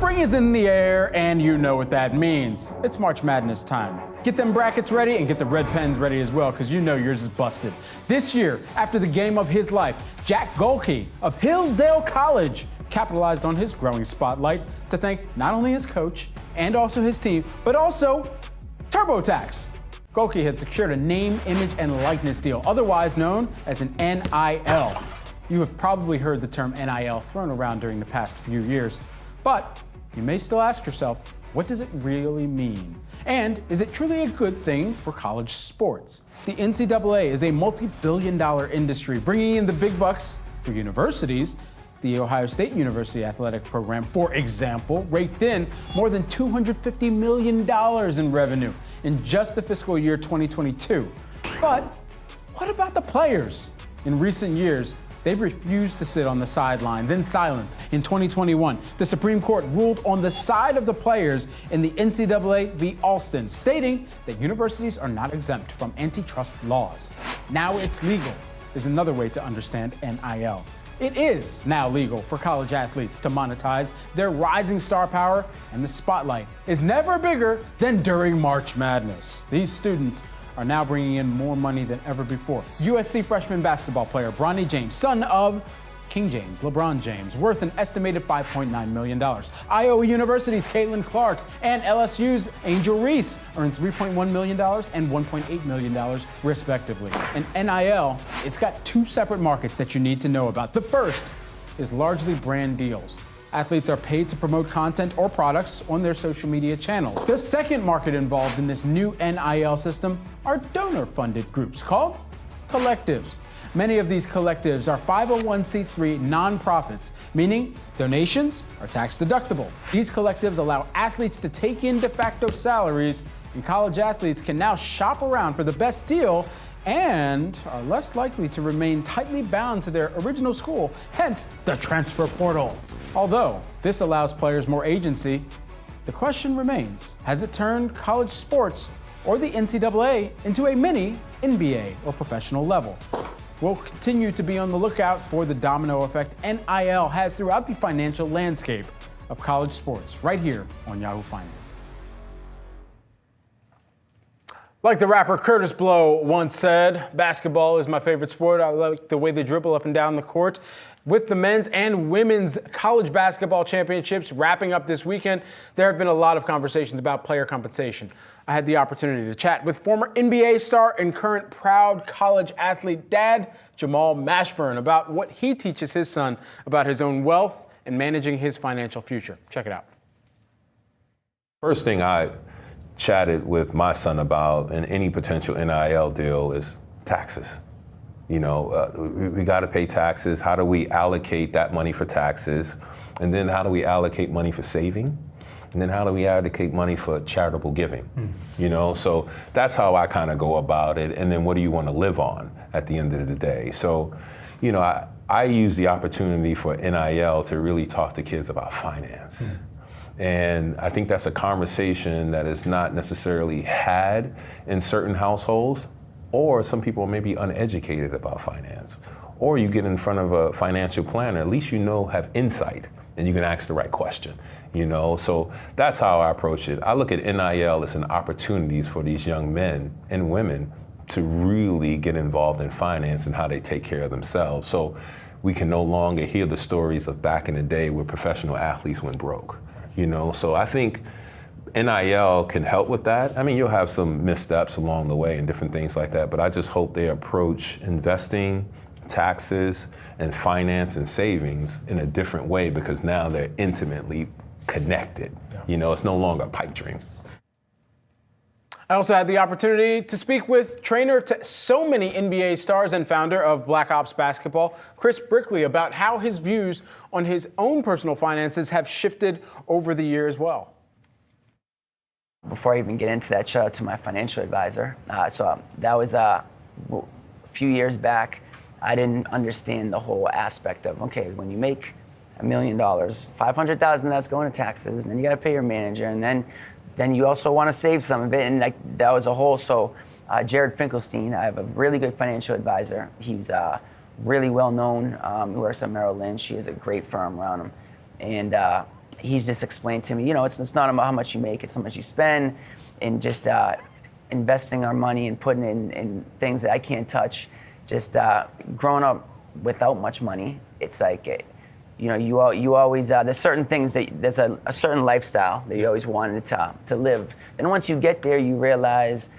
Spring is in the air, and you know what that means. It's March Madness time. Get them brackets ready and get the red pens ready as well, because you know yours is busted. This year, after the game of his life, Jack Golke of Hillsdale College capitalized on his growing spotlight to thank not only his coach and also his team, but also TurboTax. Golke had secured a name, image, and likeness deal, otherwise known as an NIL. You have probably heard the term NIL thrown around during the past few years, but you may still ask yourself, what does it really mean? And is it truly a good thing for college sports? The NCAA is a multi-billion-dollar industry, bringing in the big bucks for universities. The Ohio State University athletic program, for example, raked in more than $250 million in revenue in just the fiscal year 2022. But what about the players? In recent years, they've refused to sit on the sidelines in silence. In 2021, the Supreme Court ruled on the side of the players in the NCAA v. Alston, stating that universities are not exempt from antitrust laws. Now it's legal, is another way to understand NIL. It is now legal for college athletes to monetize their rising star power, and the spotlight is never bigger than during March Madness. These students are now bringing in more money than ever before. USC freshman basketball player Bronny James, son of King James, LeBron James, worth an estimated $5.9 million. Iowa University's Caitlin Clark and LSU's Angel Reese earned $3.1 million and $1.8 million, respectively. And NIL, it's got two separate markets that you need to know about. The first is largely brand deals. Athletes are paid to promote content or products on their social media channels. The second market involved in this new NIL system are donor-funded groups called collectives. Many of these collectives are 501c3 nonprofits, meaning donations are tax deductible. These collectives allow athletes to take in de facto salaries, and college athletes can now shop around for the best deal and are less likely to remain tightly bound to their original school, hence the transfer portal. Although this allows players more agency, the question remains, has it turned college sports or the NCAA into a mini NBA or professional level? We'll continue to be on the lookout for the domino effect NIL has throughout the financial landscape of college sports, right here on Yahoo Finance. Like the rapper Curtis Blow once said, basketball is my favorite sport. I like the way they dribble up and down the court. With the men's and women's college basketball championships wrapping up this weekend, there have been a lot of conversations about player compensation. I had the opportunity to chat with former NBA star and current proud college athlete dad, Jamal Mashburn, about what he teaches his son about his own wealth and managing his financial future. Check it out. First thing I chatted with my son about in any potential NIL deal is taxes. You know, we got to pay taxes. How do we allocate that money for taxes? And then how do we allocate money for saving? And then how do we allocate money for charitable giving? You know, so that's how I kind of go about it. And then what do you want to live on at the end of the day? So, you know, I use the opportunity for NIL to really talk to kids about finance. And I think that's a conversation that is not necessarily had in certain households, or some people may be uneducated about finance. Or you get in front of a financial planner, at least you know, have insight, and you can ask the right question. You know, so that's how I approach it. I look at NIL as an opportunities for these young men and women to really get involved in finance and how they take care of themselves. So we can no longer hear the stories of back in the day where professional athletes went broke. You know, so I think NIL can help with that. I mean, you'll have some missteps along the way and different things like that, but I just hope they approach investing, taxes, and finance and savings in a different way, because now they're intimately connected. You know, it's no longer a pipe dream. I also had the opportunity to speak with trainer to so many NBA stars and founder of Black Ops Basketball, Chris Brickley, about how his views on his own personal finances have shifted over the year as well. Before I even get into that, shout out to my financial advisor. So that was a few years back. I didn't understand the whole aspect of, okay, when you make $1 million, $500,000 that's going to taxes, and then you got to pay your manager, and then you also want to save some of it, and like that was a whole. So Jared Finkelstein, I have a really good financial advisor. He's really well known. He works at Merrill Lynch. He has a great firm around him, and he's just explained to me, it's not about how much you make, it's how much you spend, and just investing our money and putting in things that I can't touch. Just growing up without much money, it's like, you always, there's certain things there's a certain lifestyle that you always wanted to live. Then once you get there, you realize,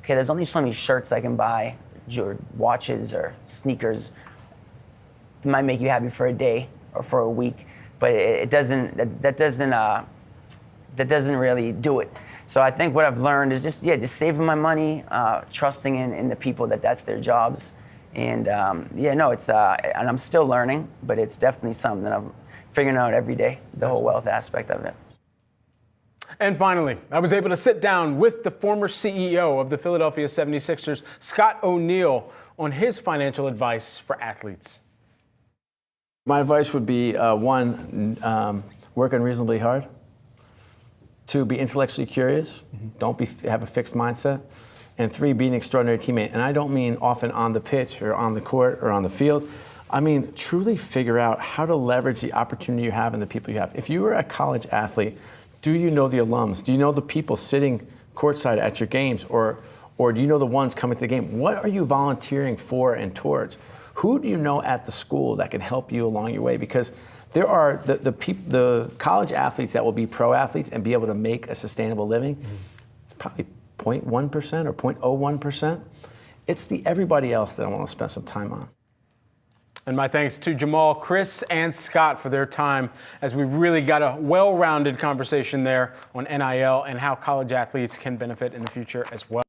okay, there's only so many shirts I can buy, or watches or sneakers. It might make you happy for a day or for a week, but it doesn't. That doesn't really do it. So I think what I've learned is just saving my money, trusting in the people that's their jobs, and it's and I'm still learning, but it's definitely something that I'm figuring out every day, the whole wealth aspect of it. And finally, I was able to sit down with the former CEO of the Philadelphia 76ers, Scott O'Neil, on his financial advice for athletes. My advice would be, one, work unreasonably hard. Two, be intellectually curious. Don't have a fixed mindset. And three, be an extraordinary teammate. And I don't mean often on the pitch or on the court or on the field. I mean, truly figure out how to leverage the opportunity you have and the people you have. If you were a college athlete, do you know the alums? Do you know the people sitting courtside at your games? Or do you know the ones coming to the game? What are you volunteering for and towards? Who do you know at the school that can help you along your way? Because there are the college athletes that will be pro athletes and be able to make a sustainable living. It's probably 0.1% or 0.01%. It's the everybody else that I want to spend some time on. And my thanks to Jamal, Chris, and Scott for their time, as we really got a well-rounded conversation there on NIL and how college athletes can benefit in the future as well.